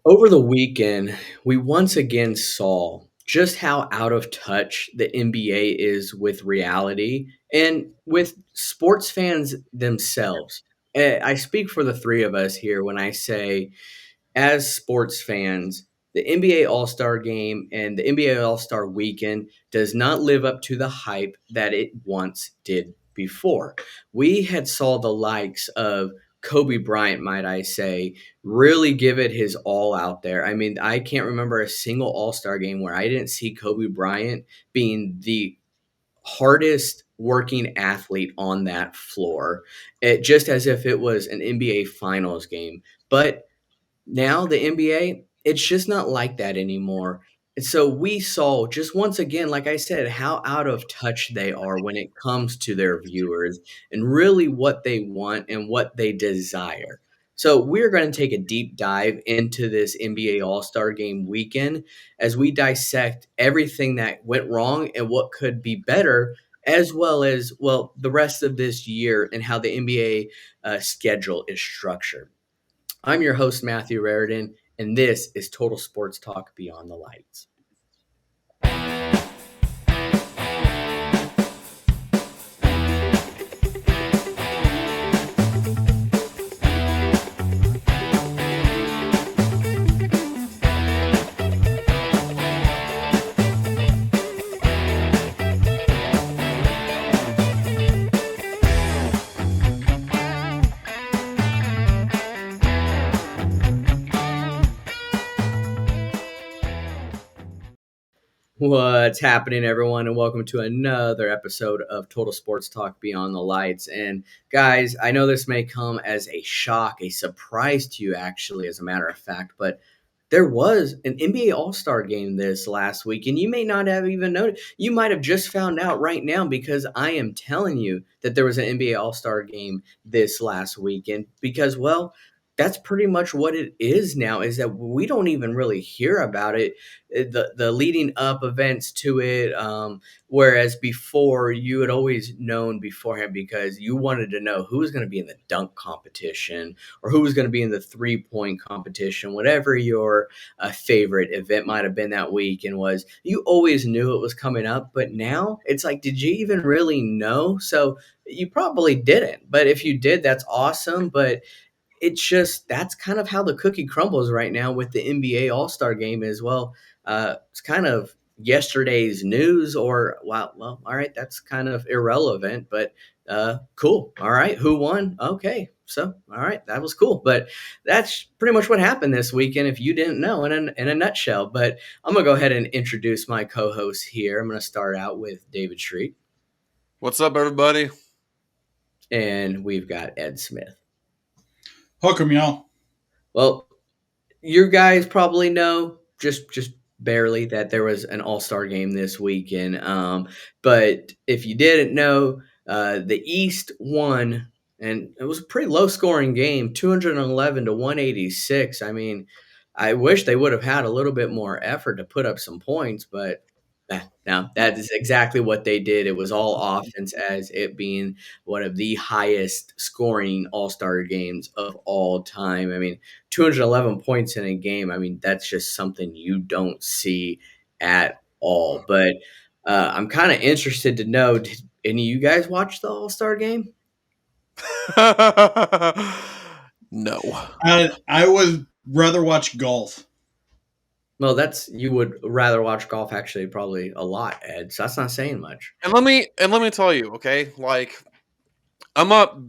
Over the weekend, we once again saw just how out of touch the NBA is with reality and with sports fans themselves. I speak for the three of us here when I say, as sports fans, the NBA All Star game and the NBA All Star weekend does not live up to the hype that it once did before. We had saw the likes of Kobe Bryant, might I say, really give it his all out there. I mean, I can't remember a single All Star game where I didn't see Kobe Bryant being the hardest working athlete on that floor, just as if it was an NBA Finals game. But now the NBA, it's just not like that anymore. And so we saw just once again, like I said, how out of touch they are when it comes to their viewers and really what they want and what they desire. So we're going to take a deep dive into this NBA All-Star Game weekend as we dissect everything that went wrong and what could be better, as well as, well, the rest of this year and how the NBA schedule is structured. I'm your host, Matthew Raridan, and this is Total Sports Talk Beyond the Lights. What's happening, everyone, and welcome to another episode of Total Sports Talk Beyond the Lights. And guys, I know this may come as a shock, a surprise to you, actually, as a matter of fact, but there was an NBA All-Star game this last week, and you may not have even known it. You might have just found out right now because I am telling you that there was an NBA All-Star game this last weekend because, well, that's pretty much what it is now, is that we don't even really hear about it, the leading up events to it, whereas before you had always known beforehand because you wanted to know who was going to be in the dunk competition or who was going to be in the three-point competition, whatever your favorite event might have been that week and was. You always knew it was coming up, but now it's like, did you even really know? So you probably didn't, but if you did, that's awesome. But it's just that's kind of how the cookie crumbles right now with the NBA All-Star game as well. It's kind of yesterday's news, or well, all right, that's kind of irrelevant, but cool. All right, who won? Okay, so all right, that was cool. But that's pretty much what happened this weekend, if you didn't know, in a nutshell. But I'm gonna go ahead and introduce my co-host here. I'm gonna start out with David Street, What's up, everybody? and we've got Ed Smith. Hook 'em, y'all. Well, you guys probably know just barely that there was an all-star game this weekend. But if you didn't know, the East won, and it was a pretty low-scoring game, 211 to 186. I mean, I wish they would have had a little bit more effort to put up some points, but no, that is exactly what they did. It was all offense, as it being one of the highest scoring all-star games of all time. I mean, 211 points in a game. I mean, that's just something you don't see at all. But I'm kind of interested to know, did any of you guys watch the All-Star game? No. I would rather watch golf. Well, you would rather watch golf, actually, probably a lot, Ed. So that's not saying much. And let me tell you, okay? Like I'm not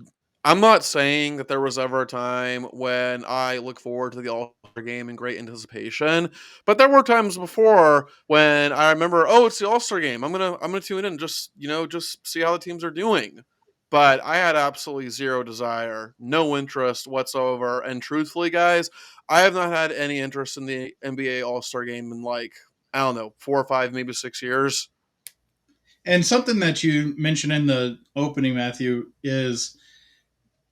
I'm not saying that there was ever a time when I look forward to the All-Star game in great anticipation, but there were times before when I remember, oh, it's the All-Star game. I'm gonna tune in and just see how the teams are doing. But I had absolutely zero desire, no interest whatsoever. And truthfully, guys, I have not had any interest in the NBA All-Star game in like, I don't know, 4 or 5, maybe 6 years. And something that you mentioned in the opening, Matthew, is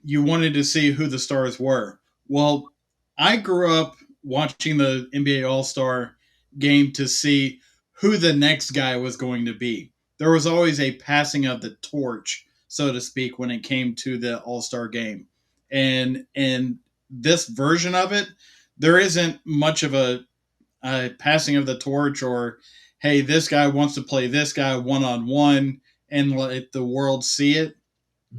you wanted to see who the stars were. Well, I grew up watching the NBA All Star game to see who the next guy was going to be. There was always a passing of the torch, so to speak, when it came to the All Star game. And this version of it, there isn't much of a passing of the torch, or hey, this guy wants to play this guy one on one and let the world see it.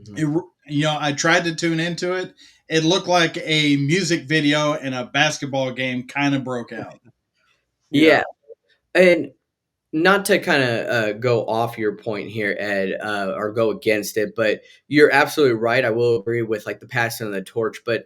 Mhm. It. I tried to tune into it. It looked like a music video and a basketball game kind of broke out. Yeah, Yeah. and not to kind of go off your point here, Ed, or go against it, but you're absolutely right. I will agree with like the passing of the torch. But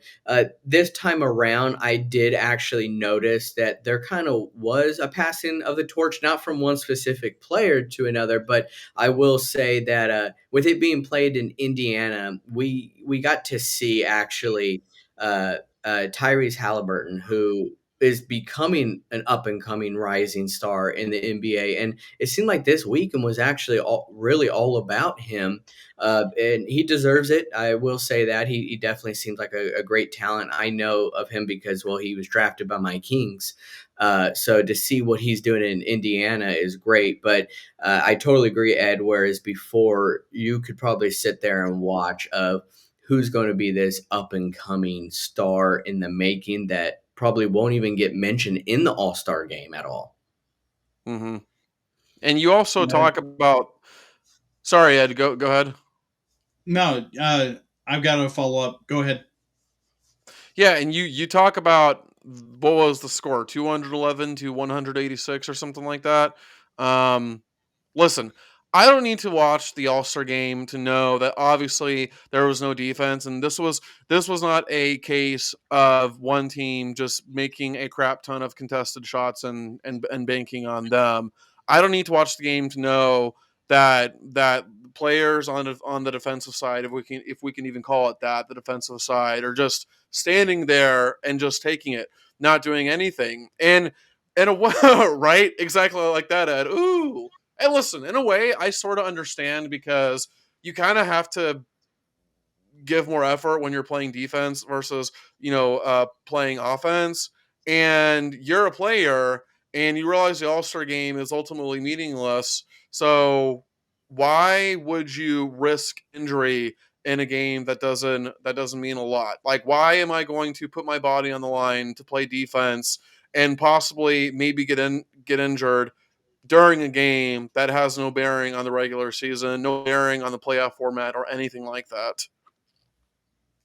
this time around, I did actually notice that there kind of was a passing of the torch, not from one specific player to another. But I will say that with it being played in Indiana, we got to see actually Tyrese Halliburton, who is becoming an up and coming rising star in the NBA. And it seemed like this weekend was actually really all about him. And he deserves it. I will say that. He definitely seems like a great talent. I know of him because, well, he was drafted by my Kings. So to see what he's doing in Indiana is great. But I totally agree, Ed. Whereas before, you could probably sit there and watch of who's going to be this up and coming star in the making that probably won't even get mentioned in the All-Star game at all. Hmm. And you also Uh, talk about. Sorry, Ed. Go ahead. no, I've got to follow up. Go ahead. Yeah, and you talk about what was the score, 211 to 186 or something like that. Um, Listen, I don't need to watch the All-Star game to know that obviously there was no defense, and this was not a case of one team just making a crap ton of contested shots and banking on them. I don't need to watch the game to know that players on the defensive side, if we can even call it that, the defensive side, are just standing there and just taking it, not doing anything. And in a way, right, exactly like that, Ed. Ooh. And listen, in a way, I sort of understand because you kind of have to give more effort when you're playing defense versus playing offense. And you're a player, and you realize the All Star game is ultimately meaningless. So why would you risk injury in a game that doesn't mean a lot? Like, why am I going to put my body on the line to play defense and possibly maybe get injured during a game that has no bearing on the regular season, no bearing on the playoff format or anything like that?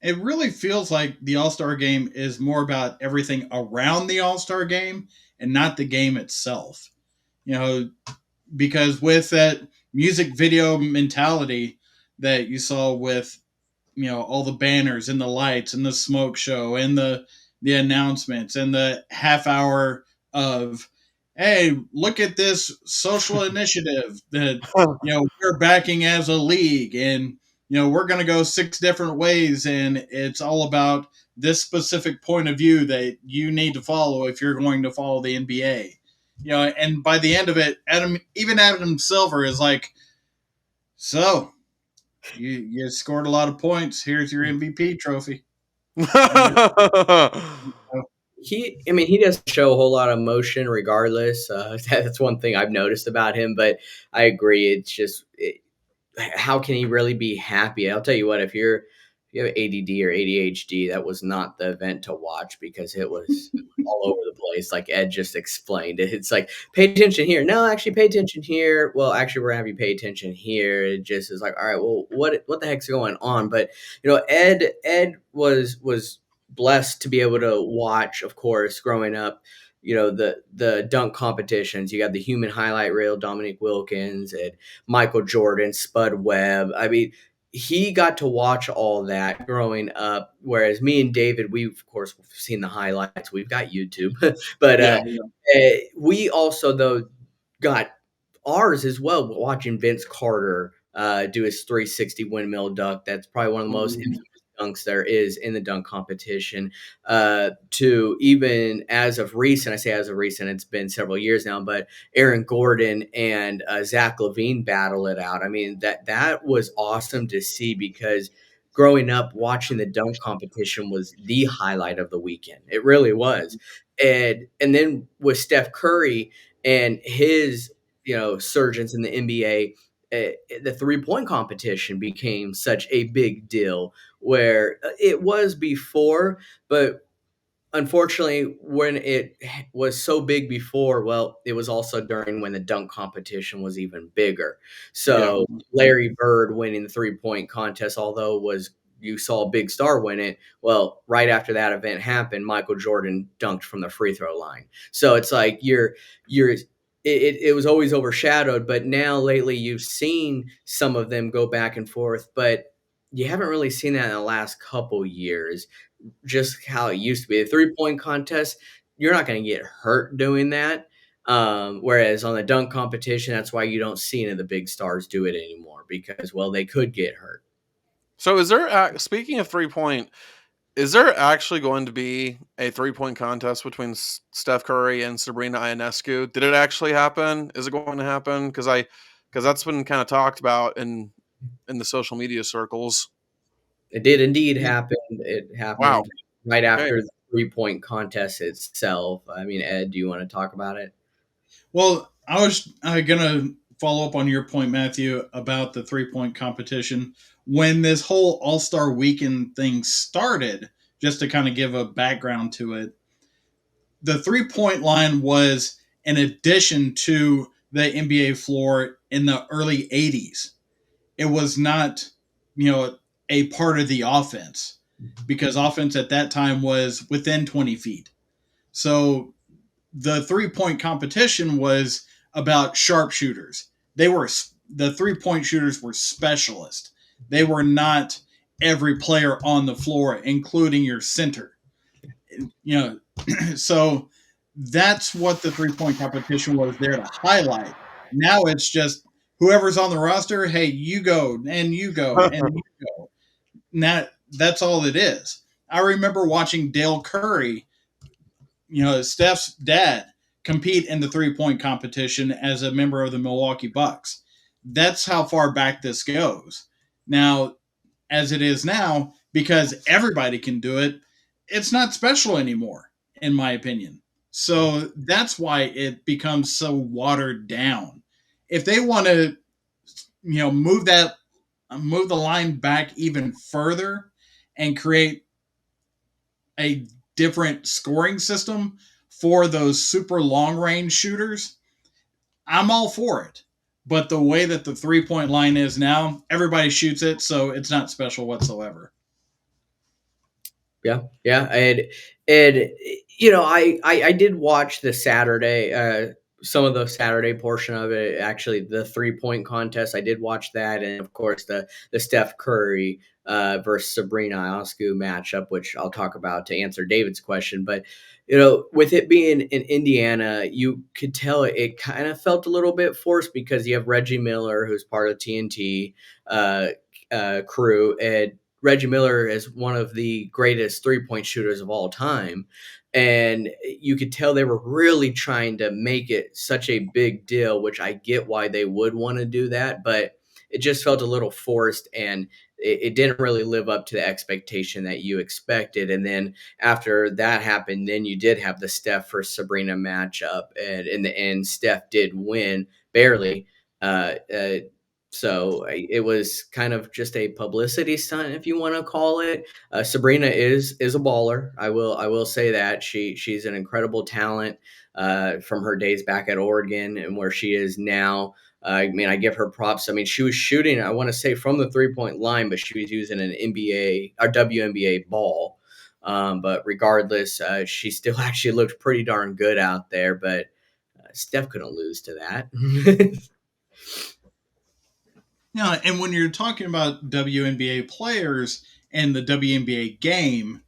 It really feels like the All Star game is more about everything around the All Star game and not the game itself. You know, because with that music video mentality that you saw with all the banners and the lights and the smoke show and the announcements and the half hour of, hey, look at this social initiative that we're backing as a league, and we're going to go 6 different ways, and it's all about this specific point of view that you need to follow if you're going to follow the NBA. And by the end of it, Adam Silver is like, so you scored a lot of points. Here's your MVP trophy. And I mean, he doesn't show a whole lot of emotion regardless. That's one thing I've noticed about him, but I agree. It's just, how can he really be happy? I'll tell you what, if you have ADD or ADHD, that was not the event to watch because it was all over the place. Like Ed just explained it. It's like, pay attention here. No, actually pay attention here. Well, actually we're gonna have you pay attention here. It just is like, all right, well, what the heck's going on? But Ed was blessed to be able to watch, of course, growing up, the dunk competitions. You got the human highlight reel, Dominique Wilkins and Michael Jordan, Spud Webb. I mean, he got to watch all that growing up, whereas me and David, we've of course seen the highlights. We've got YouTube, but yeah, we also though got ours as well, watching Vince Carter do his 360 windmill dunk. That's probably one of the most Mhm. infamous dunks there is in the dunk competition. To even as of recent, I say as of recent, it's been several years now, but Aaron Gordon and Zach Levine battle it out. I mean, that was awesome to see because growing up watching the dunk competition was the highlight of the weekend. It really was. And then with Steph Curry and his surgeons in the NBA, the 3-point competition became such a big deal where it was before, but unfortunately, when it was so big before, well, it was also during when the dunk competition was even bigger. Yeah. So Larry Bird winning the 3-point contest, although was you saw a big star win it. Well, right after that event happened, Michael Jordan dunked from the free throw line. So it's like it was always overshadowed, but now lately you've seen some of them go back and forth, but you haven't really seen that in the last couple years, just how it used to be. A 3-point contest, you're not going to get hurt doing that. Whereas on the dunk competition, that's why you don't see any of the big stars do it anymore because, well, they could get hurt. So is there speaking of 3-point, is there actually going to be a 3-point contest between Steph Curry and Sabrina Ionescu? Did it actually happen? Is it going to happen? Because that's been kind of talked about in the social media circles. It did indeed happen. It Wow. happened right Okay. after the 3-point contest itself. I mean, Ed, do you want to talk about it? Well, I was going to follow up on your point, Matthew, about the 3-point competition. When this whole All Star Weekend thing started, just to kind of give a background to it, the 3-point line was an addition to the NBA floor in the early 80s. It was not, a part of the offense because offense at that time was within 20 feet. So the 3-point competition was about sharpshooters. The 3-point shooters were specialists. They were not every player on the floor, including your center. You know, so that's what the 3-point competition was there to highlight. Now it's just whoever's on the roster. Hey, you go and you go and you go. Now that's all it is. I remember watching Dale Curry, Steph's dad, compete in the 3-point competition as a member of the Milwaukee Bucks. That's how far back this goes. Now, as it is now, because everybody can do it, it's not special anymore, in my opinion. So that's why it becomes so watered down. If they want to, move the line back even further and create a different scoring system for those super long range shooters, I'm all for it. But the way that the 3-point line is now, everybody shoots it, so it's not special whatsoever. Yeah, yeah, and I did watch the Saturday, some of the Saturday portion of it. Actually, the 3-point contest, I did watch that, and of course the Steph Curry versus Sabrina Ionescu matchup, which I'll talk about to answer David's question. But with it being in Indiana, you could tell it kind of felt a little bit forced because you have Reggie Miller, who's part of TNT crew, and Reggie Miller is one of the greatest 3-point shooters of all time. And you could tell they were really trying to make it such a big deal, which I get why they would want to do that, but it just felt a little forced and it didn't really live up to the expectation that you expected. And then after that happened, then you did have the Steph versus Sabrina matchup. And in the end, Steph did win barely. Uh, uh, so it was kind of just a publicity stunt, if you want to call it. Sabrina is a baller. I will say that she's an incredible talent from her days back at Oregon and where she is now. I mean, I give her props. I mean, she was shooting, I want to say, from the 3-point line, but she was using an NBA or WNBA ball. But regardless, she still actually looked pretty darn good out there. But Steph couldn't lose to that. Yeah, and when you're talking about WNBA players and the WNBA game,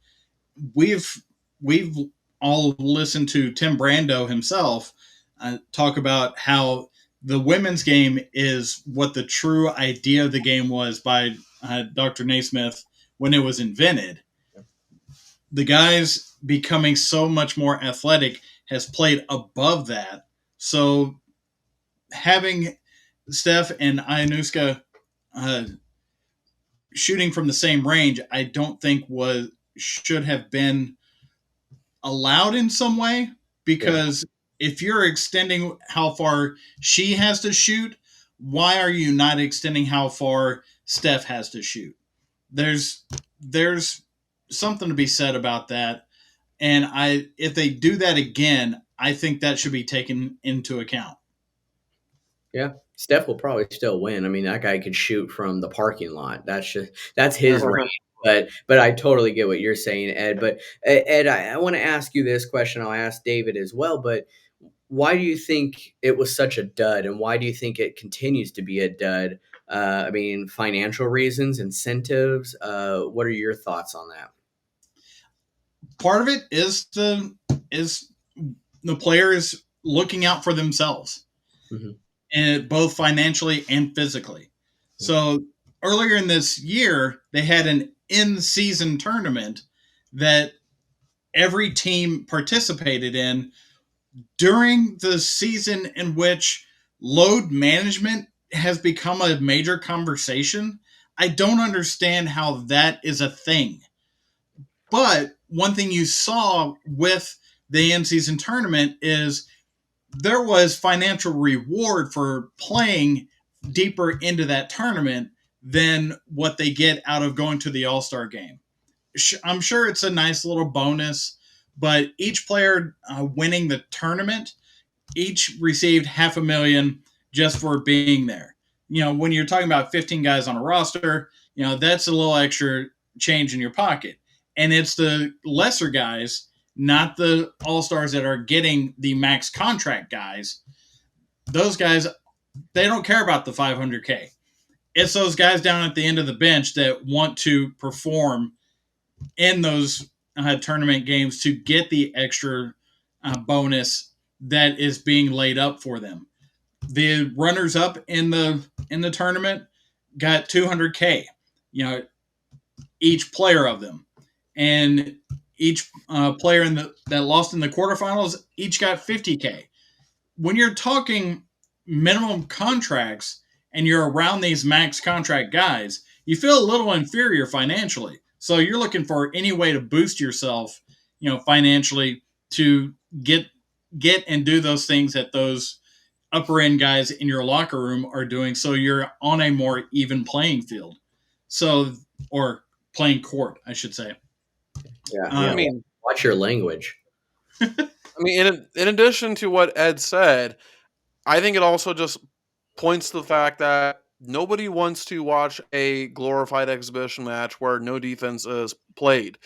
we've we've all listened to Tim Brando himself talk about how the women's game is what the true idea of the game was by Dr. Naismith when it was invented. The guys becoming so much more athletic has played above that. So having Steph and Ionuska uh, shooting from the same range, I don't think was should have been allowed in some way Yeah. because if you're extending how far she has to shoot, why are you not extending how far Steph has to shoot? There's something to be said about that. And if they do that again, I think that should be taken into account. Yeah, Steph will probably still win. I mean, that guy could shoot from the parking lot. That's his range. But I totally get what you're saying, Ed. But Ed, I want to ask you this question. I'll ask David as well. But why do you think it was such a dud, and why do you think it continues to be a dud? I mean, financial reasons, incentives. What are your thoughts on that? Part of it is the players looking out for themselves, Hmm. and both financially and physically. So earlier in this year, they had an in-season tournament that every team participated in during the season, in which load management has become a major conversation. I don't understand how that is a thing. But one thing you saw with the in season tournament is there was financial reward for playing deeper into that tournament than what they get out of going to the All Star game. I'm sure it's a nice little bonus, but each player winning the tournament each received $500,000 just for being there. When you're talking about 15 guys on a roster, that's a little extra change in your pocket. And it's the lesser guys, not the all stars that are getting the max contract guys. Those guys, they don't care about the 500K. It's those guys down at the end of the bench that want to perform in those tournament games to get the extra bonus that is being laid up for them. The runners up in the tournament got 200K, each player of them, and each player that lost in the quarterfinals each got 50K. When you're talking minimum contracts and you're around these max contract guys, you feel a little inferior financially. So you're looking for any way to boost yourself, financially, to get and do those things that those upper end guys in your locker room are doing, so you're on a more even playing field. So, or playing court, I should say. Yeah, I yeah. Um, mean, Watch your language. in addition to what Ed said, I think it also just points to the fact that nobody wants to watch a glorified exhibition match where no defense is played.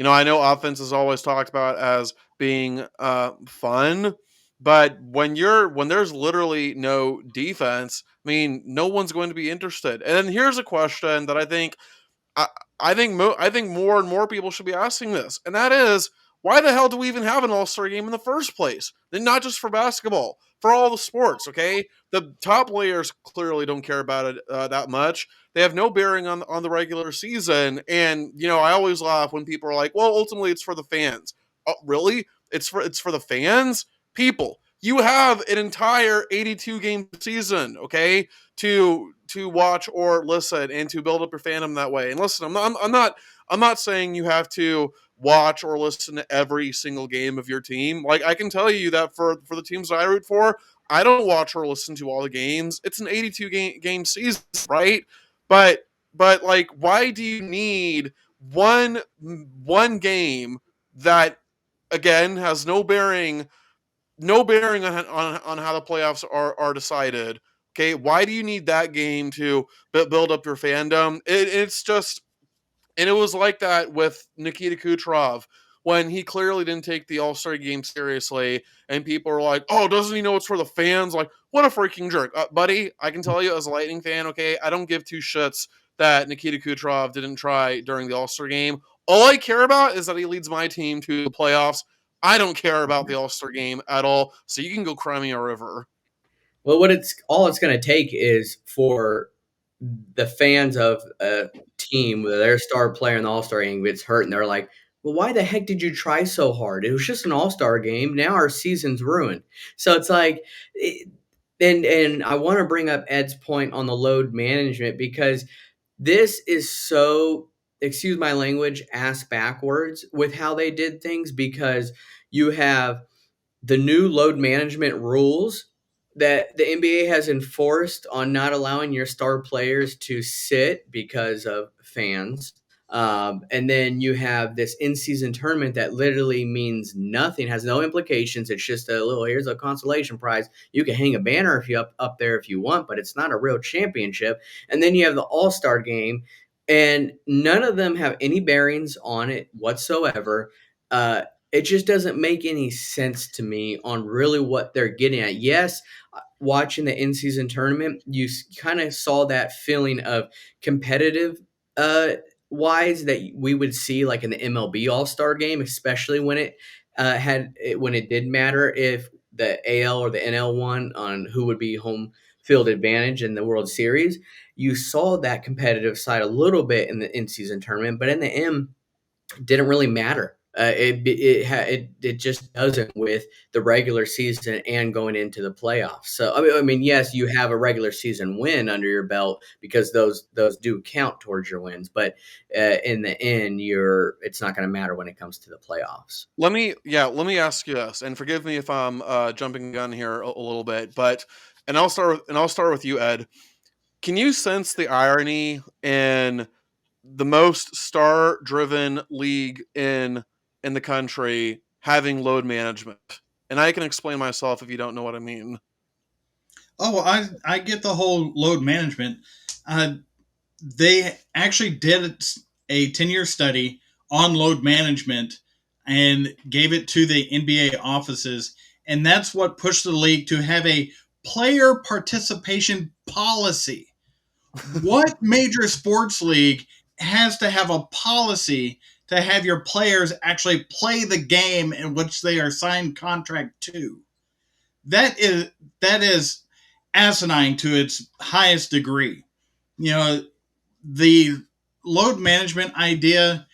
I know offense is always talked about as being fun, but when there's literally no defense, I mean, no one's going to be interested. And then here's a question that I, I think more and more people should be asking this, and that is, why the hell do we even have an All Star game in the first place? And not just for basketball, for all the sports. Okay, the top players clearly don't care about it that much. They have no bearing on the regular season, and I always laugh when people are like, "Well, ultimately, it's for the fans." Oh, really? It's for the fans, people. You have an entire 82 game season, okay, to watch or listen and to build up your fandom that way. And listen, I'm not saying you have to watch or listen to every single game of your team. Like, I can tell you that for the teams that I root for, I don't watch or listen to all the games. It's an 82 game season, right? But like, why do you need one game that again has no bearing on how the playoffs are decided? Okay, why do you need that game to build up your fandom? It's just, and it was like that with Nikita Kucherov when he clearly didn't take the All Star game seriously, and people were like, "Oh, doesn't he know it's for the fans?" Like, what a freaking jerk, buddy! I can tell you as a Lightning fan, okay, I don't give two shits that Nikita Kucherov didn't try during the All Star game. All I care about is that he leads my team to the playoffs. I don't care about the All Star game at all. So you can go cry me a river. Well, it's going to take is for the fans of a team where their star player in the All Star game gets hurt, and they're like, "Well, why the heck did you try so hard? It was just an All Star game. Now our season's ruined." So it's like, and I want to bring up Ed's point on the load management, because this is so, excuse my language, ass backwards with how they did things, because you have the new load management rules that the NBA has enforced on not allowing your star players to sit because of fans. And then you have this in-season tournament that literally means nothing, has no implications. It's just a little, here's a consolation prize. You can hang a banner if you up there if you want, but it's not a real championship. And then you have the All-Star game, and none of them have any bearings on it whatsoever. It just doesn't make any sense to me on really what they're getting at. Yes, watching the in-season tournament, you kind of saw that feeling of competitive uh, wise that we would see like in the MLB All-Star game, especially when when it did matter if the AL or the NL won on who would be home field advantage in the World Series. You saw that competitive side a little bit in the in-season tournament, but in the M, didn't really matter. It just doesn't with the regular season and going into the playoffs. So I mean, yes, you have a regular season win under your belt because those do count towards your wins. But in the end, it's not going to matter when it comes to the playoffs. Let me ask you this, and forgive me if I'm jumping the gun here a little bit, but and I'll start with you, Ed. Can you sense the irony in the most star-driven league in the country having load management? And I can explain myself if you don't know what I mean. Oh, I get the whole load management. Uh, they actually did a 10-year study on load management and gave it to the NBA offices. And that's what pushed the league to have a player participation policy. What major sports league has to have a policy to have your players actually play the game in which they are signed contract to? That is asinine to its highest degree. You know, the load management idea,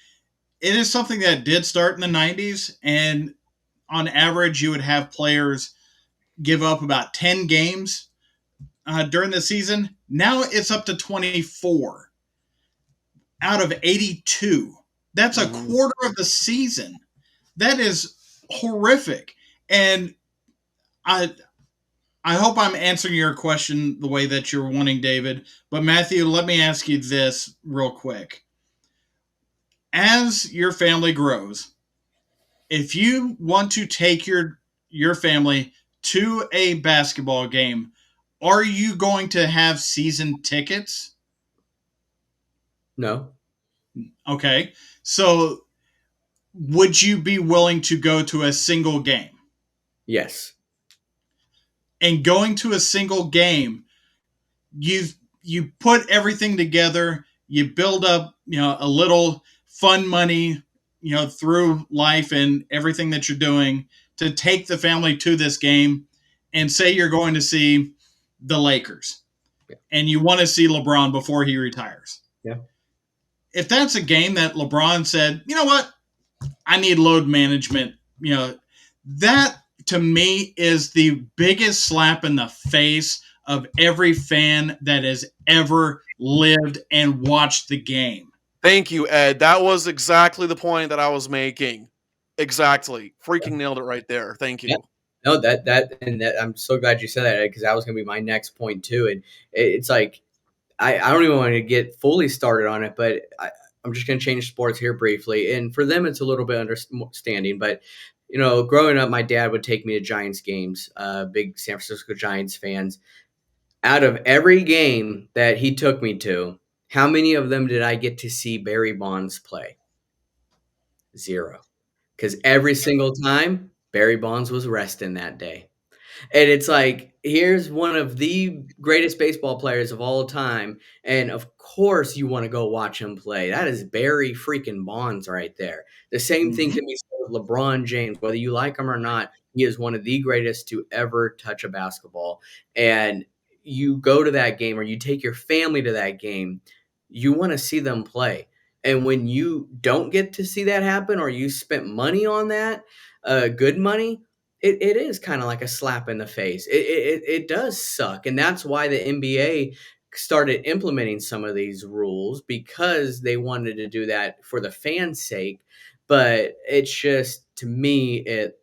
it is something that did start in the 90s, and on average you would have players give up about 10 games during the season. Now it's up to 24 out of 82. That's a Hmm. quarter of the season. That is horrific. And I I hope I'm answering your question the way that you're wanting, David. But Matthew, let me ask you this real quick. As your family grows, if you want to take your family to a basketball game, are you going to have season tickets? No. Okay. So would you be willing to go to a single game? Yes. And going to a single game, you you put everything together, you build up, a little fun money, through life and everything that you're doing to take the family to this game, and say you're going to see the Lakers Yeah. and you want to see LeBron before he retires. Yeah. If that's a game that LeBron said, you know what, I need load management, that to me is the biggest slap in the face of every fan that has ever lived and watched the game. Thank you, Ed. That was exactly the point that I was making. Exactly. Freaking nailed it right there. Thank Yeah. you. No, that I'm so glad you said that because that was going to be my next point too. And it's like I don't even want to get fully started on it, but I'm just going to change sports here briefly. And for them, it's a little bit understanding. But, growing up, my dad would take me to Giants games, big San Francisco Giants fans. Out of every game that he took me to, how many of them did I get to see Barry Bonds play? Zero. Because every single time, Barry Bonds was resting that day. And it's like, here's one of the greatest baseball players of all time. And of course, you want to go watch him play. That is Barry freaking Bonds right there. The same thing Mm-hmm. can be said with LeBron James. Whether you like him or not, he is one of the greatest to ever touch a basketball. And you go to that game or you take your family to that game, you want to see them play. And when you don't get to see that happen or you spent money on that, good money, it is kind of like a slap in the face. It does suck, and that's why the NBA started implementing some of these rules because they wanted to do that for the fans' sake. But it's just to me,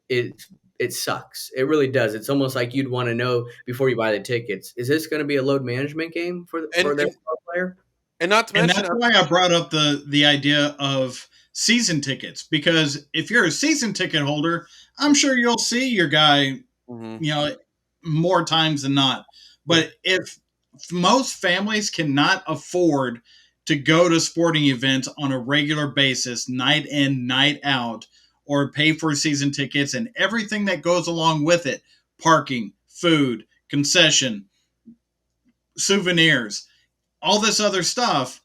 it sucks. It really does. It's almost like you'd want to know before you buy the tickets: is this going to be a load management game for And their and star player? And not to And mention, that's why I brought up the idea of season tickets, because if you're a season ticket holder, I'm sure you'll see your guy, Mhm. you know, more times than not. Yeah. But if most families cannot afford to go to sporting events on a regular basis, night in, night out, or pay for season tickets and everything that goes along with it, parking, food, concession, souvenirs, all this other stuff,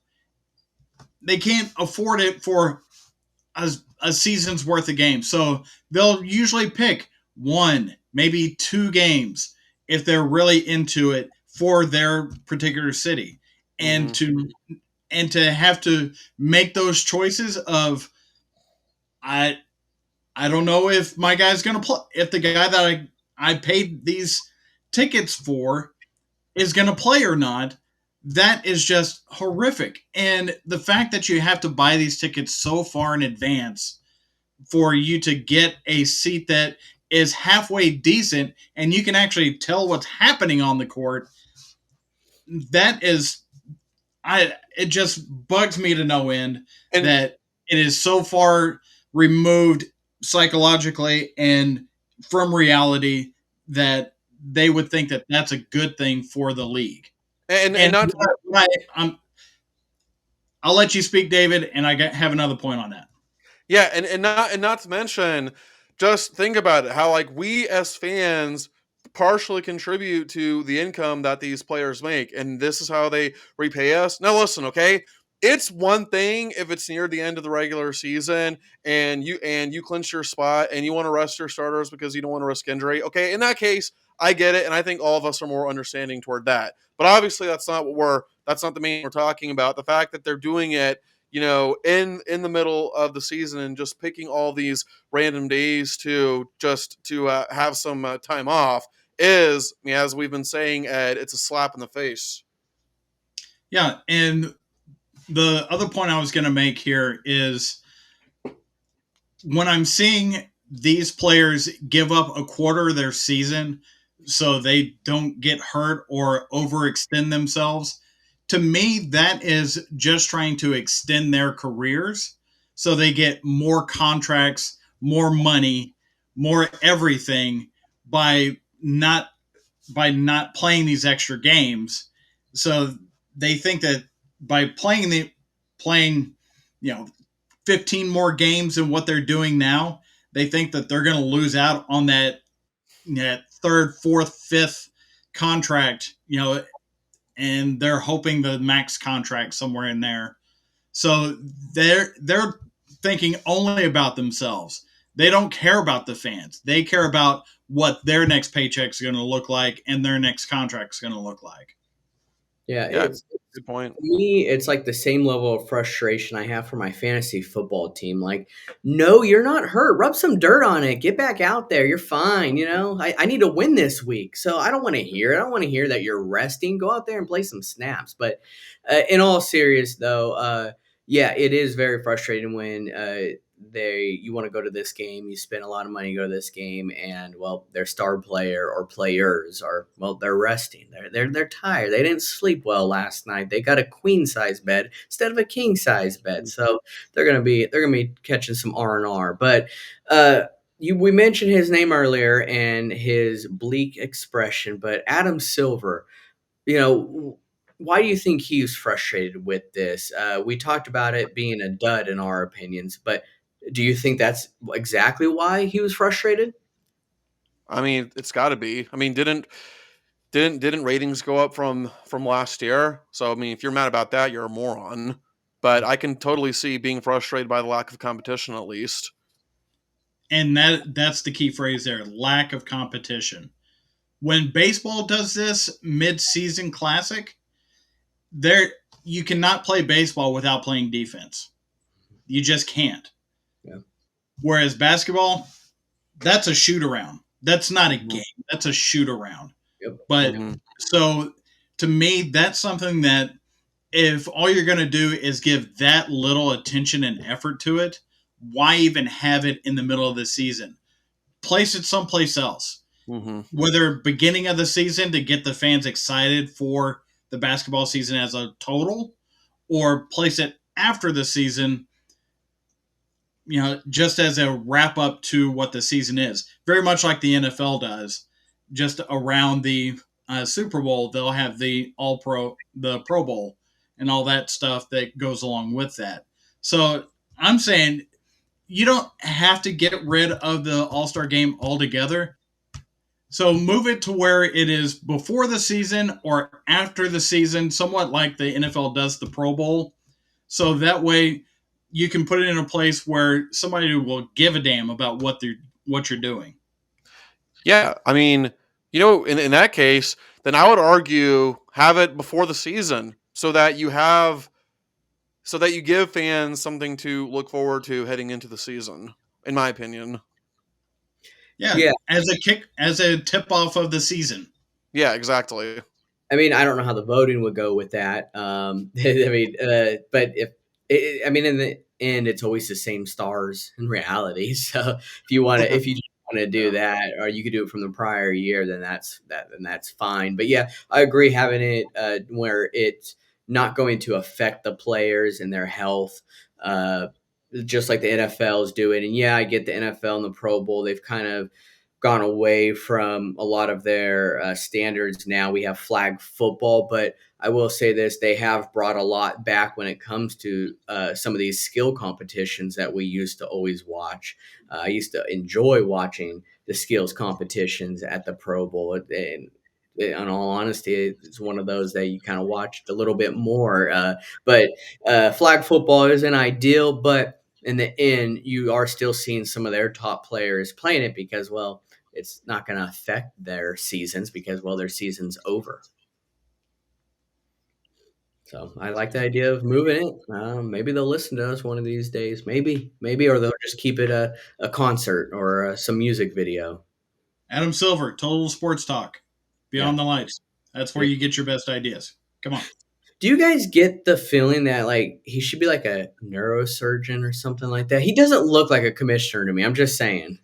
they can't afford it for a season's worth of games. So they'll usually pick one, maybe two games if they're really into it for their particular city. And Mhm. to have to make those choices of I I don't know if my guy's going to play, if the guy that I paid these tickets for is going to play or not. That is just horrific. And the fact that you have to buy these tickets so far in advance for you to get a seat that is halfway decent and you can actually tell what's happening on the court, that is, it just bugs me to no end And that it is so far removed psychologically and from reality that they would think that that's a good thing for the league. and And not to, I'll let you speak, David, and have another point on that. yeah, and not to mention, just think about it, how like we as fans partially contribute to the income that these players make, and this is how they repay us. Now listen, okay? It's one thing if it's near the end of the regular season and you clinch your spot and you want to rest your starters because you don't want to risk injury. Okay, in that case, I get it, and I think all of us are more understanding toward that. But obviously that's not the main we're talking about. The fact that they're doing it, in the middle of the season and just picking all these random days to just to have some time off is, I mean, as we've been saying, Ed, it's a slap in the face. Yeah, and the other point I was going to make here is when I'm seeing these players give up a quarter of their season so they don't get hurt or overextend themselves, to me, that is just trying to extend their careers so they get more contracts, more money, more everything by not playing these extra games. So they think that by playing, you know, 15 more games than what they're doing now, they think that they're going to lose out on that third, fourth, fifth contract, and they're hoping the max contract somewhere in there. So they're thinking only about themselves. They don't care about the fans. They care about what their next paycheck's going to look like and their next contract's going to look like. Yeah, Yeah, it's good point. for me, it's like the same level of frustration I have for my fantasy football team. Like, no, you're not hurt. Rub some dirt on it. Get back out there. You're fine. I need to win this week. So I don't want to hear it. I don't want to hear that you're resting. Go out there and play some snaps. But in all serious, though, yeah, it is very frustrating when you want to go to this game, you spend a lot of money to go to this game, and well, their star player or players are, well, they're resting. They're tired. They didn't sleep well last night. They got a queen size bed instead of a king size bed, so they're gonna be catching some R&R. But we mentioned his name earlier and his bleak expression, but Adam Silver, you know, why do you think he was frustrated with this? We talked about it being a dud in our opinions, but do you think that's exactly why he was frustrated? I mean, it's got to be. I mean, didn't ratings go up from last year? So I mean, if you're mad about that, you're a moron. But I can totally see being frustrated by the lack of competition, at least. And that's the key phrase there, lack of competition. When baseball does this mid-season classic, there you cannot play baseball without playing defense. You just can't. Yeah. Whereas basketball, that's a shoot around. That's not a Hmm. game. That's a shoot around. Yep. But Hmm. so to me, that's something that if all you're going to do is give that little attention and effort to it, why even have it in the middle of the season? Place it someplace else. Hmm. Whether beginning of the season to get the fans excited for the basketball season as a total, or place it after the season, just as a wrap up to what the season is. Very much like the NFL does. Just around the Super Bowl, they'll have the Pro Bowl, and all that stuff that goes along with that. So I'm saying you don't have to get rid of the All Star game altogether. So move it to where it is before the season or after the season, somewhat like the NFL does the Pro Bowl. So that way you can put it in a place where somebody will give a damn about what you're doing. Yeah, I mean, in that case, then I would argue have it before the season so that you give fans something to look forward to heading into the season. In my opinion, Yeah, Yeah, as a tip off of the season. yeah, exactly. I mean, I don't know how the voting would go with that. I mean, but I mean, in the end, it's always the same stars in reality. So if you just want to do Yeah. that, or you could do it from the prior year, then that's fine. But yeah, I agree having it where it's not going to affect the players and their health. Uh, just like the NFL is doing. And yeah, I get the NFL and the Pro Bowl. They've kind of gone away from a lot of their standards now. We have flag football, but I will say this: they have brought a lot back when it comes to some of these skill competitions that we used to always watch. I used to enjoy watching the skills competitions at the Pro Bowl, and in all honesty, it's one of those that you kind of watched a little bit more. But flag football isn't ideal, but in the end, you are still seeing some of their top players playing it because, well, it's not going to affect their seasons because, well, their season's over. So I like the idea of moving it. Maybe they'll listen to us one of these days. Maybe, or they'll just keep it a concert or some music video. Adam Silver, Total Sports Talk, Yeah. Beyond the Lights. That's where you get your best ideas. Come on. Do you guys get the feeling that like he should be like a neurosurgeon or something like that? He doesn't look like a commissioner to me. I'm just saying.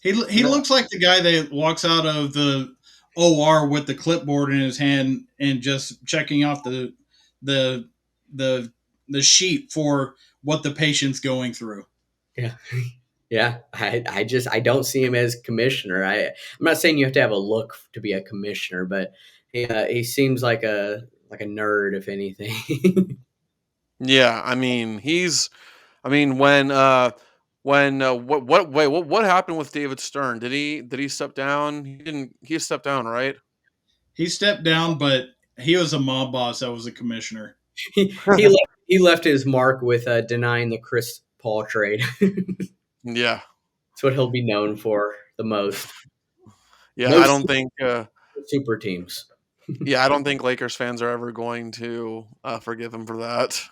He No, looks like the guy that walks out of the OR with the clipboard in his hand and just checking off the the the sheet for what the patient's going through. Yeah. Yeah, I don't see him as commissioner. I'm not saying you have to have a look to be a commissioner, but he seems like a nerd, if anything. yeah, I mean, what happened with David Stern? Did he step down? He didn't. He stepped down, right? He stepped down, but he was a mob boss that was a commissioner. He left his mark with denying the Chris Paul trade. Yeah, That's what he'll be known for the most. yeah. No I don't think. super teams. Yeah, I don't think Lakers fans are ever going to forgive him for that.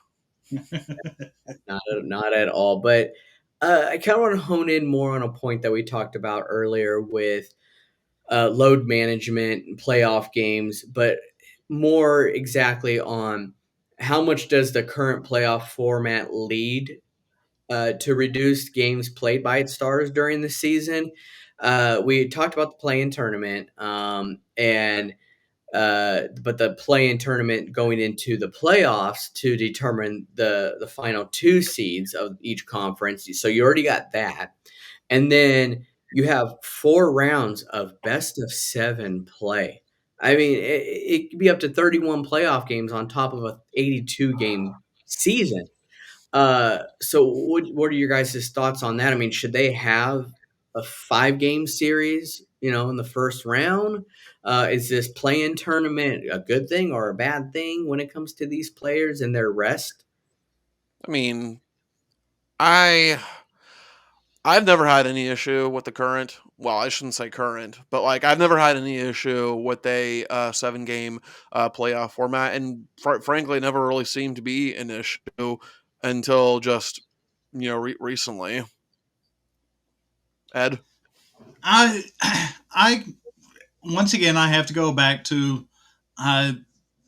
Not at all. But I kind of want to hone in more on a point that we talked about earlier with load management and playoff games, but more exactly on how much does the current playoff format lead to reduced games played by its stars during the season? We talked about the play-in tournament, and but the play-in tournament going into the playoffs to determine the final two seeds of each conference. So you already got that, and then you have 4 rounds of best of 7 play. I mean, it could be up to 31 playoff games on top of a 82 game season. So what are your guys' thoughts on that? I mean, should they have a 5 game series, in the first round? Is this play-in tournament a good thing or a bad thing when it comes to these players and their rest? I mean, I I've never had any issue with the current. Well, I shouldn't say current, but like I've never had any issue with a 7 game playoff format, and frankly, it never really seemed to be an issue until just recently. Ed, I I once again I have to go back to uh,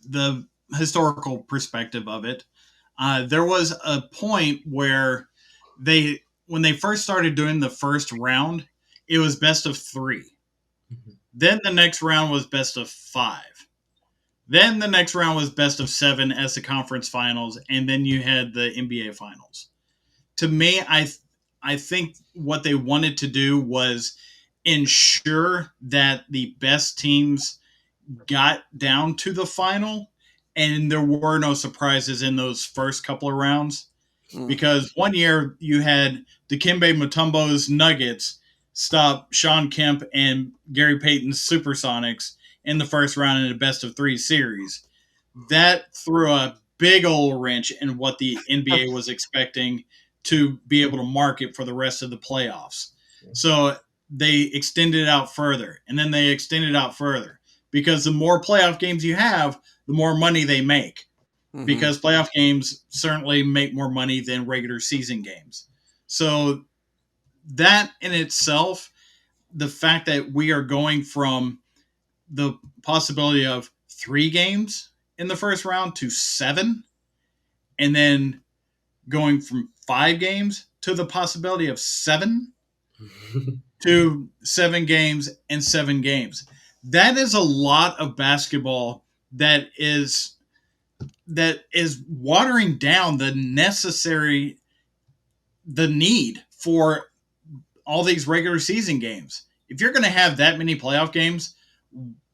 the historical perspective of it. There was a point where when they first started doing the first round, it was best of 3. Mhm. Then the next round was best of 5. Then the next round was best of 7 as the conference finals, and then you had the NBA finals. To me, I think what they wanted to do was ensure that the best teams got down to the final and there were no surprises in those first couple of rounds. Mm. Because one year you had Dikembe Mutombo's Nuggets stop Sean Kemp and Gary Payton's Supersonics in the first round in a best of 3 series. That threw a big old wrench in what the NBA was expecting to be able to market for the rest of the playoffs. So they extended it out further, and then they extended it out further because the more playoff games you have, the more money they make. Mm-hmm. Because playoff games certainly make more money than regular season games. So that in itself, the fact that we are going from the possibility of 3 games in the first round to 7, and then going from 5 games to the possibility of 7 to 7 games and 7 games. That is a lot of basketball that is watering down the need for all these regular season games. If you're going to have that many playoff games,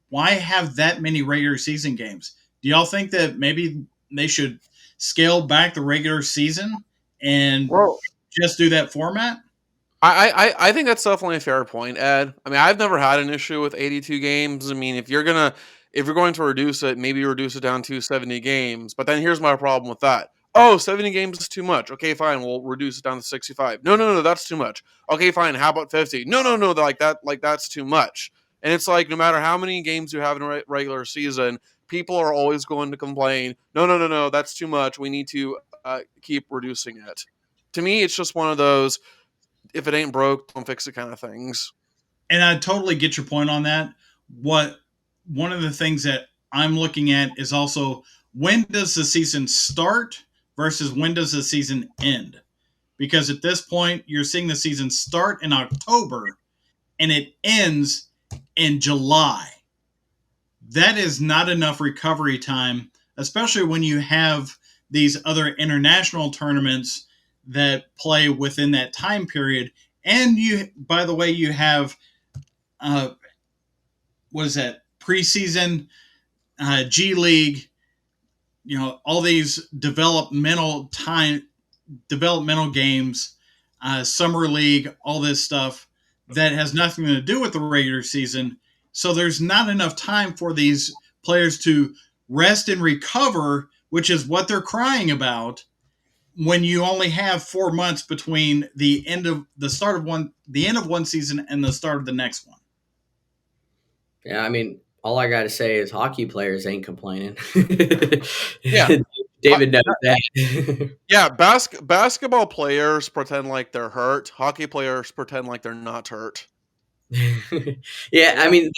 why have that many regular season games? Do y'all think that maybe they should scale back the regular season and Well, just do that format? I think that's definitely a fair point, Ed. I mean, I've never had an issue with 82 games. I mean, if you're going to reduce it, maybe reduce it down to 70 games. But then here's my problem with that. Oh, 70 games is too much. Okay, fine. We'll reduce it down to 65. No, no, no, that's too much. Okay, fine. How about 50? No, no, no, like that's too much. And it's like no matter how many games you have in a regular season, people are always going to complain. No, no, no, no, that's too much. We need to keep reducing it. To me, it's just one of those if it ain't broke, don't fix it kind of things. And I totally get your point on that. What One of the things that I'm looking at is also when does the season start versus when does the season end? Because at this point, you're seeing the season start in October and it ends in July. That is not enough recovery time, especially when you have these other international tournaments that play within that time period. And you, by the way, you have uh, what is that preseason, G League, all these developmental games, summer league, all this stuff that has nothing to do with the regular season. So there's not enough time for these players to rest and recover, which is what they're crying about when you only have 4 months between the end of one season and the start of the next one. Yeah, I mean, all I got to say is hockey players ain't complaining. Yeah. David knows that. Yeah, basketball players pretend like they're hurt. Hockey players pretend like they're not hurt. Yeah, I Yeah. mean,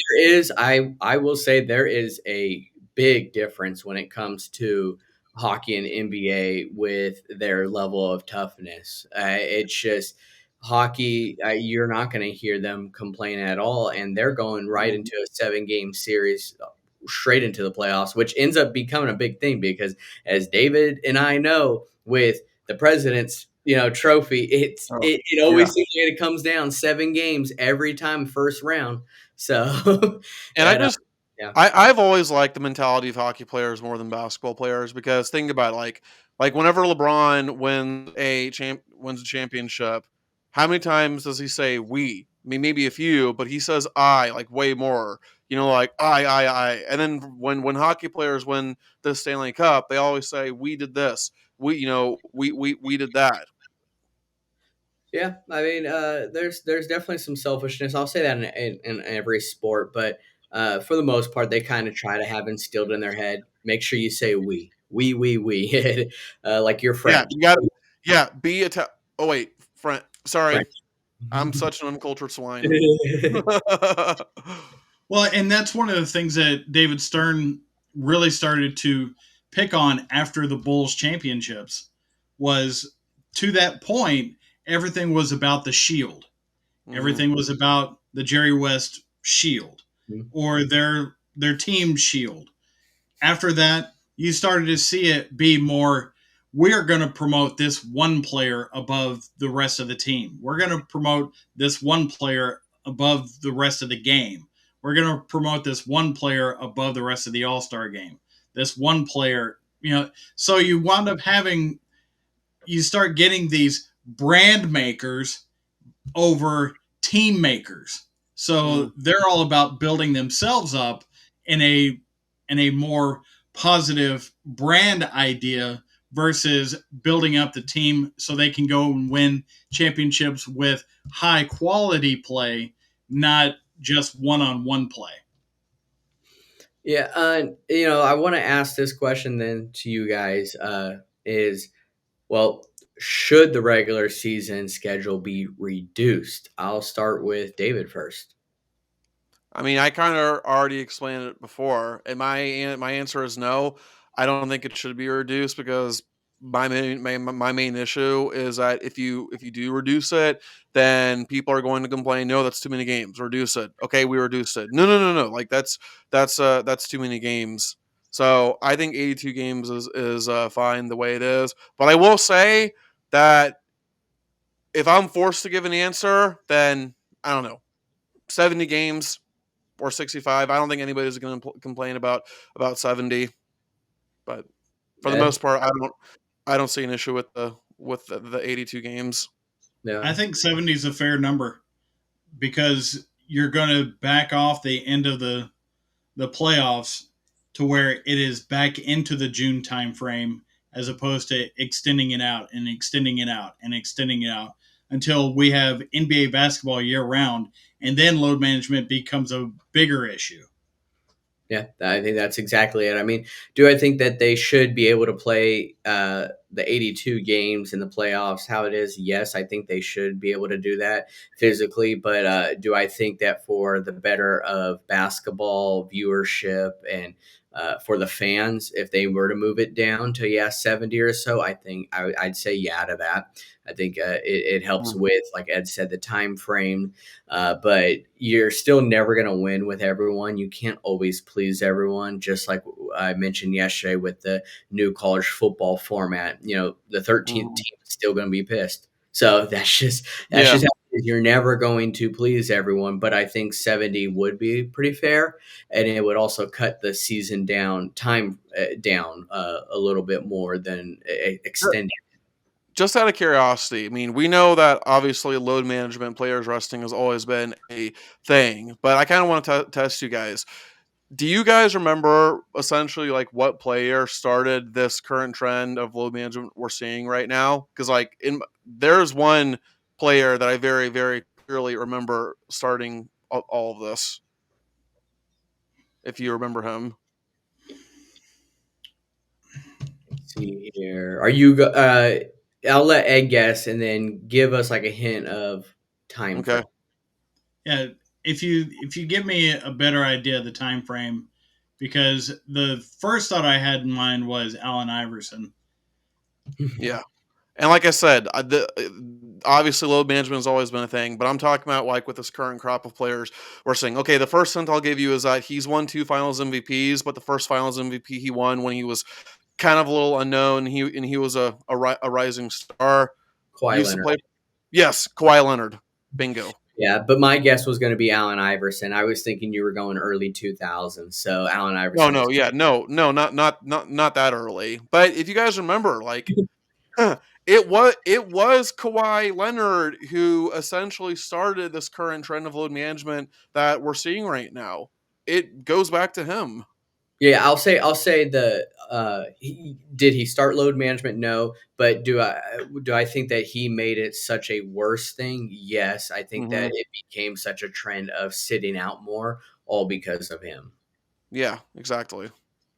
I will say there is a big difference when it comes to hockey and NBA with their level of toughness. It's just hockey, you're not going to hear them complain at all, and they're going right Mhm. into a 7-game series straight into the playoffs, which ends up becoming a big thing because as David and I know with the president's trophy, Oh, it yeah. always seems like it comes down 7 games every time first round. So And and yeah. I've always liked the mentality of hockey players more than basketball players because think about it, like whenever LeBron wins a championship, how many times does he say we? I mean, maybe a few, but he says I like way more. Like I, and then when hockey players win the Stanley Cup, they always say we did this, we did that. Yeah, I mean, there's definitely some selfishness. I'll say that in every sport, but for the most part, they kind of try to have instilled in their head. Make sure you say we, like you're Yeah, French. you got to yeah be oh wait, friend. Sorry, French. I'm such an uncultured swine. Well, and that's one of the things that David Stern really started to pick on after the Bulls championships was to that point, everything was about the shield. Mhm. Everything was about the Jerry West shield or their team shield. after that, you started to see it be more, we're going to promote this one player above the rest of the team. We're going to promote this one player above the rest of the game. We're going to promote this one player above the rest of the All Star game. This one player, so you wound up having, you start getting these brand makers over team makers. Mm. So they're all about building themselves up in a more positive brand idea versus building up the team so they can go and win championships with high quality play, not just one-on-one play. Yeah, I want to ask this question then to you guys. Is Well, should the regular season schedule be reduced? I'll start with David first. I mean, I kind of already explained it before, and my answer is no. I don't think it should be reduced because my main issue is that if you do reduce it, then people are going to complain. No, that's too many games. Reduce it. Okay, we reduced it. No, no, no, no. Like that's too many games. So I think 82 games is fine the way it is. But I will say that if I'm forced to give an answer, then I don't know, 70 games or 65. I don't think anybody's going to complain about 70, but for the Ed? most part, I don't see an issue with the 82 games. I No. think 70 is a fair number because you're going to back off the end of the playoffs to where it is back into the June timeframe as opposed to extending it out and extending it out and extending it out until we have NBA basketball year round, and then load management becomes a bigger issue. Yeah, I think that's exactly it. I mean, do I think that they should be able to play the 82 games in the playoffs how it is? Yes, I think they should be able to do that physically. But do I think that for the better of basketball viewership and for the fans, if they were to move it down to, 70 or so, I think I'd say yeah to that. I think it helps Mm. with, like Ed said, the time frame, but you're still never going to win with everyone. You can't always please everyone. Just like I mentioned yesterday with the new college football format, the 13th Mhm. team is still going to be pissed. So that's Yeah. just how it is. You're never going to please everyone. But I think 70 would be pretty fair, and it would also cut the season time down a little bit more than extending. Just out of curiosity, I mean, we know that obviously load management, players resting has always been a thing, but I kind of want to test you guys. Do you guys remember essentially like what player started this current trend of load management we're seeing right now? Because there's one player that I very very clearly remember starting all of this. If you remember him, See here. Are you? I'll let Ed guess, and then give us like a hint of time frame. okay, Yeah, if you give me a better idea of the time frame, because the first thought I had in mind was Allen Iverson. yeah. And like I said, obviously load management has always been a thing, but I'm talking about like with this current crop of players, we're saying, okay, the first hint I'll give you is that he's won two Finals MVPs, but the first Finals MVP he won when he was kind of a little unknown. He was a rising star. Kawhi Used to Leonard. play. Yes, Kawhi Leonard. Bingo. Yeah, but my guess was going to be Allen Iverson. I was thinking you were going early 2000s, so Allen No, Iverson no, was. yeah, no, no, not that early. But if you guys remember, like it was Kawhi Leonard who essentially started this current trend of load management that we're seeing right now. It goes back to him. Yeah, I'll say did he start load management? No, but do I think that he made it such a worse thing? Yes, I think that Hmm. it became such a trend of sitting out more, all because of him. Yeah, exactly.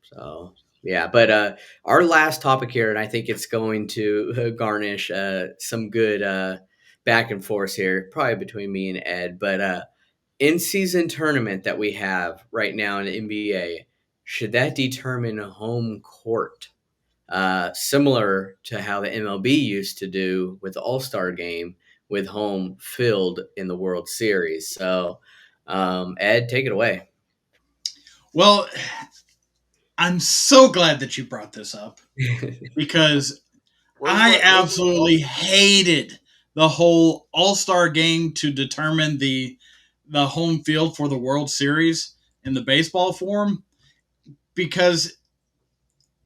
So yeah, but our last topic here, and I think it's going to garnish some good back and forth here, probably between me and Ed. But in season tournament that we have right now in the NBA, should that determine home court? Similar to how the MLB used to do with the All Star game with home filled in the World Series. So, Ed, take it away. Well, I'm so glad that you brought this up because I Where's absolutely hated the whole All-Star game to determine the home field for the World Series in the baseball form, because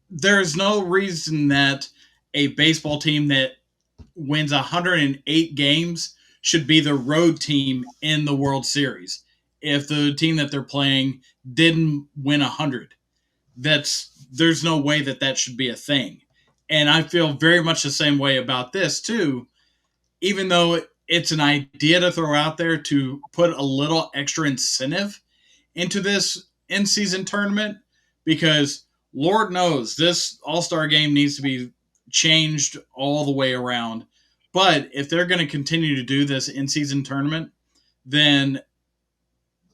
there's no reason that a baseball team that wins 108 games should be the road team in the World Series if the team that they're playing didn't win 100. There's no way that that should be a thing. And I feel very much the same way about this too, even though it's an idea to throw out there to put a little extra incentive into this in season tournament, because Lord knows this All Star game needs to be changed all the way around. But if they're going to continue to do this in season tournament, then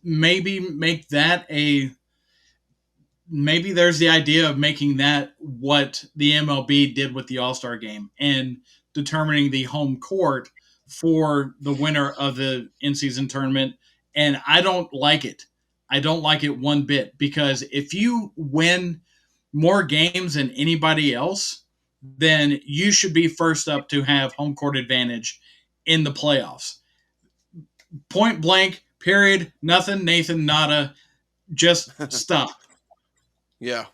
maybe make that a maybe there's the idea of making that what the MLB did with the All Star game and determining the home court for the winner of the in season tournament. And I don't like it. I don't like it one bit, because if you win more games than anybody else, then you should be first up to have home court advantage in the playoffs. Point blank, period. Nothing, Nathan, nada. Just stop. Yeah.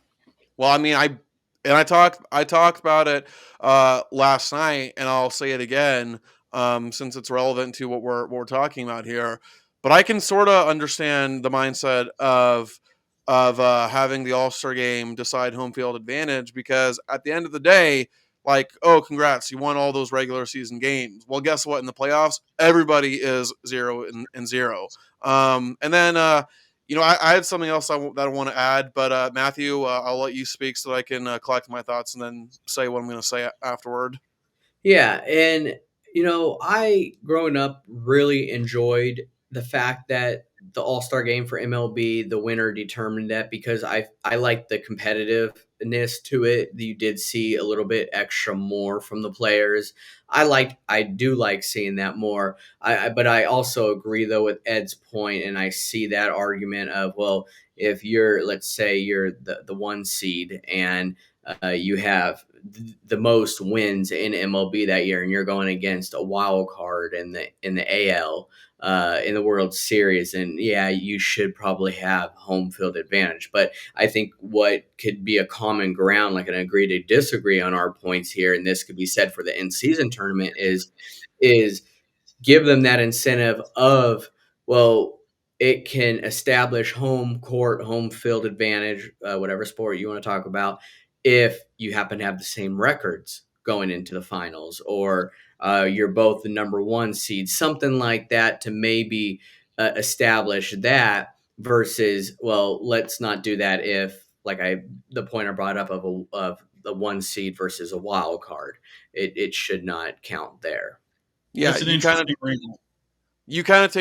Well, I mean, I talked about it last night, and I'll say it again since it's relevant to what we're talking about here. But I can sort of understand the mindset of having the All Star game decide home field advantage, because at the end of the day, like, oh, congrats, you won all those regular season games. Well, guess what? In the playoffs, everybody is 0-0. And then I had something else that I want to add, but Matthew, I'll let you speak so that I can collect my thoughts and then say what I'm going to say afterward. Yeah, and I growing up really enjoyed the fact that the All-Star game for MLB, the winner determined that, because I like the competitiveness to it. You did see a little bit extra more from the players. I do like seeing that more. But I also agree though with Ed's point, and I see that argument of, well, if you're, let's say you're the one seed and you have the most wins in MLB that year, and you're going against a wild card in the AL in the World Series, and yeah, you should probably have home field advantage. But I think what could be a common ground, like an agree to disagree on our points here, and this could be said for the in season tournament, is give them that incentive of, well, it can establish home court, home field advantage, whatever sport you want to talk about, if you happen to have the same records going into the finals, or you're both the number one seed, something like that, to maybe establish that, versus, well, let's not do that if, like the point I brought up of the one seed versus a wild card, it should not count there. Yeah, That's an interesting wrinkle. you kind of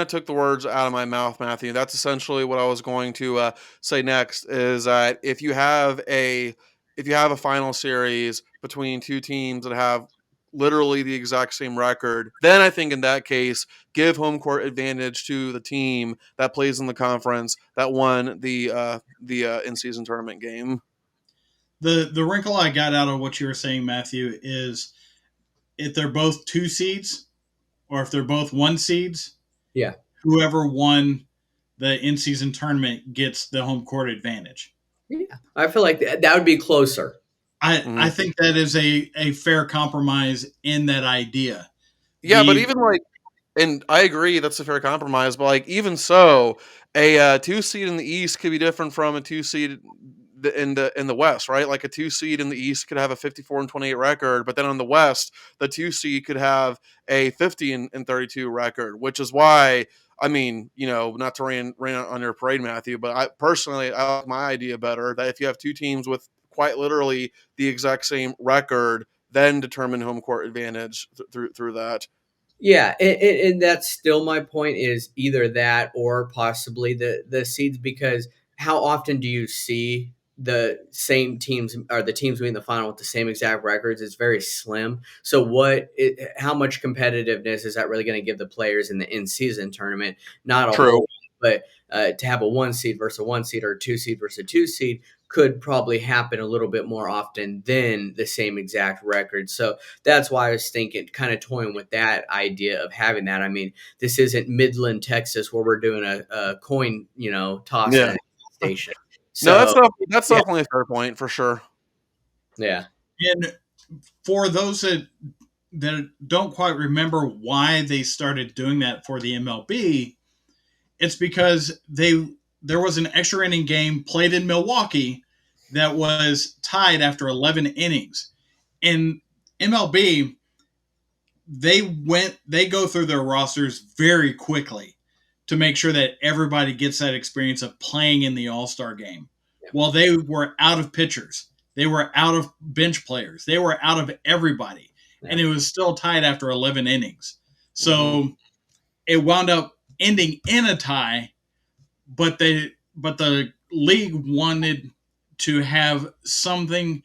took the words out of my mouth, Matthew. That's essentially what I was going to say next. Is that if you have a final series between two teams that have literally the exact same record, then I think in that case, give home court advantage to the team that plays in the conference that won the in season tournament game. The wrinkle I got out of what you were saying, Matthew, is if they're both two seeds or if they're both one seeds, Yeah. whoever won the in season tournament gets the home court advantage. Yeah, I feel like that would be closer. I think that is a fair compromise in that idea. Yeah, but The even like, and I agree that's a fair compromise. But like, even so, a two seed in the East could be different from a two seed in the West, right? Like a two seed in the East could have a 54-28 record, but then on the West, the two seed could have a 50-32 record, which is why. I mean, not to rain on your parade, Matthew, but I personally I like my idea better that if you have two teams with quite literally the exact same record, then determine home court advantage through that. Yeah, and that's still my point, is either that or possibly the seeds, because how often do you see the same teams, or the teams winning the final with the same exact records? It's very slim. So how much competitiveness is that really going to give the players in the in-season tournament? Not a True. whole, but to have a one seed versus a one seed, or a two seed versus a two seed, could probably happen a little bit more often than the same exact record. So that's why I was thinking, kind of toying with that idea of having that. I mean, this isn't Midland, Texas, where we're doing a coin, toss Yeah. at a station. No, So that's yeah, definitely a fair point for sure. yeah, And for those that don't quite remember why they started doing that for the MLB, it's because there was an extra inning game played in Milwaukee that was tied after 11 innings. In MLB, they go through their rosters very quickly to make sure that everybody gets that experience of playing in the All-Star game. yeah, Well, they were out of pitchers. They were out of bench players. They were out of everybody. yeah. And it was still tied after 11 innings. Mhm. So it wound up ending in a tie, but the league wanted to have something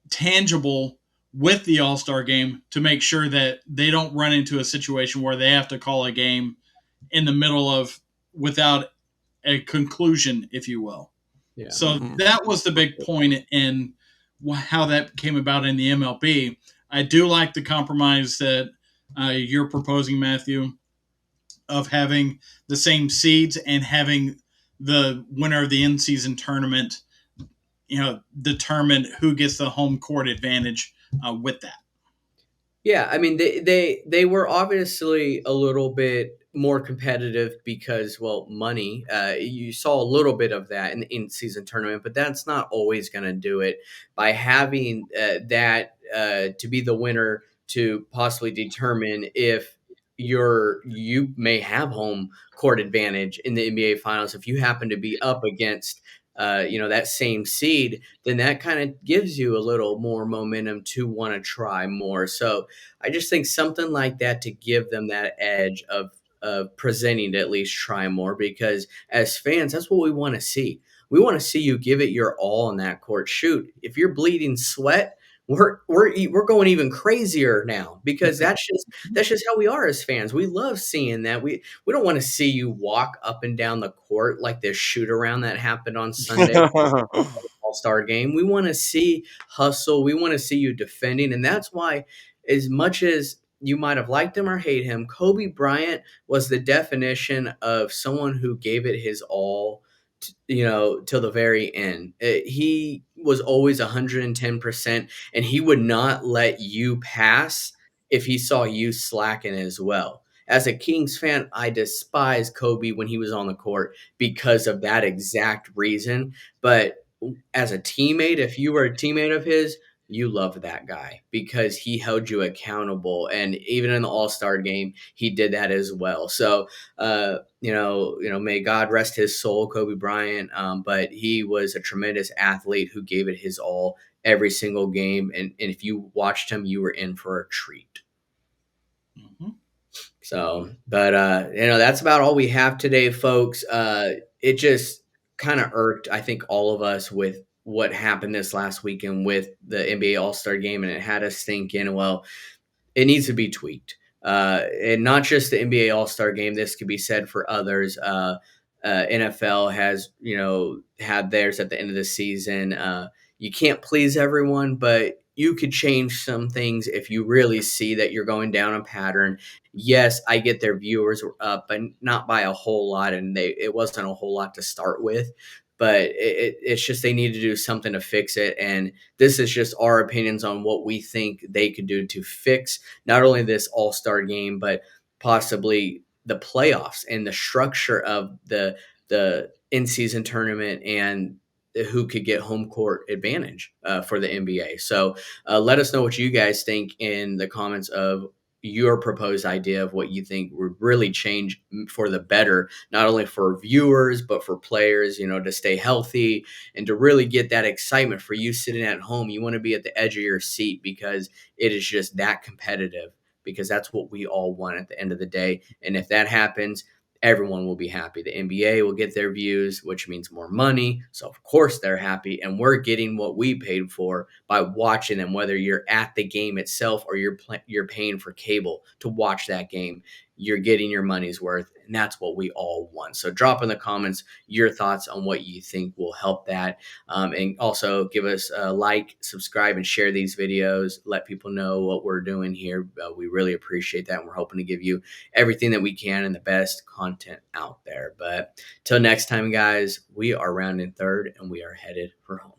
tangible with the All Star game to make sure that they don't run into a situation where they have to call a game in the middle of without a conclusion, if you will. Yeah. So Mhm. that was the big point in how that came about in the MLB. I do like the compromise that you're proposing, Matthew, of having the same seeds and having the winner of the in-season tournament, determine who gets the home court advantage with that. Yeah, I mean they were obviously a little bit more competitive because, well, money. You saw a little bit of that in the in-season tournament, but that's not always going to do it. By having that to be the winner to possibly determine if you may have home court advantage in the NBA Finals if you happen to be up against that same seed, then that kind of gives you a little more momentum to want to try more. So I just think something like that to give them that edge of presenting to at least try more, because as fans, that's what we want to see. We want to see you give it your all in that court. Shoot, if you're bleeding sweat, we're going even crazier now, because that's just how we are as fans. We love seeing that. We don't want to see you walk up and down the court like this shoot around that happened on Sunday all-star game. We want to see hustle. We want to see you defending. And that's why, as much as you might have liked him or hate him, Kobe Bryant was the definition of someone who gave it his all, till the very end. He was always 110%, and he would not let you pass if he saw you slacking as well. As a Kings fan, I despise Kobe when he was on the court because of that exact reason. But as a teammate, if you were a teammate of his, you loved that guy because he held you accountable. And even in the All-Star game, he did that as well. So, may God rest his soul, Kobe Bryant. But he was a tremendous athlete who gave it his all every single game. And if you watched him, you were in for a treat. Mm-hmm. So, but that's about all we have today, folks. It just kind of irked, I think, all of us with what happened this last weekend with the NBA All-Star game, and it had us thinking, well, it needs to be tweaked. And not just the NBA All-Star game. This could be said for others. NFL has, had theirs at the end of the season. You can't please everyone, but you could change some things if you really see that you're going down a pattern. Yes, I get their viewers were up, but not by a whole lot, and it wasn't a whole lot to start with. But it's just they need to do something to fix it, and this is just our opinions on what we think they could do to fix not only this All-Star game, but possibly the playoffs and the structure of the in-season tournament and who could get home court advantage for the NBA. So let us know what you guys think in the comments of your proposed idea of what you think would really change for the better, not only for viewers, but for players, to stay healthy and to really get that excitement for you sitting at home. You want to be at the edge of your seat because it is just that competitive, because that's what we all want at the end of the day. And if that happens, everyone will be happy. The NBA will get their views, which means more money. So of course they're happy, and we're getting what we paid for by watching them. Whether you're at the game itself or you're paying for cable to watch that game, you're getting your money's worth. And that's what we all want. So drop in the comments your thoughts on what you think will help that. And also give us a like, subscribe, and share these videos. Let people know what we're doing here. We really appreciate that. And we're hoping to give you everything that we can and the best content out there. But till next time, guys, we are rounding third and we are headed for home.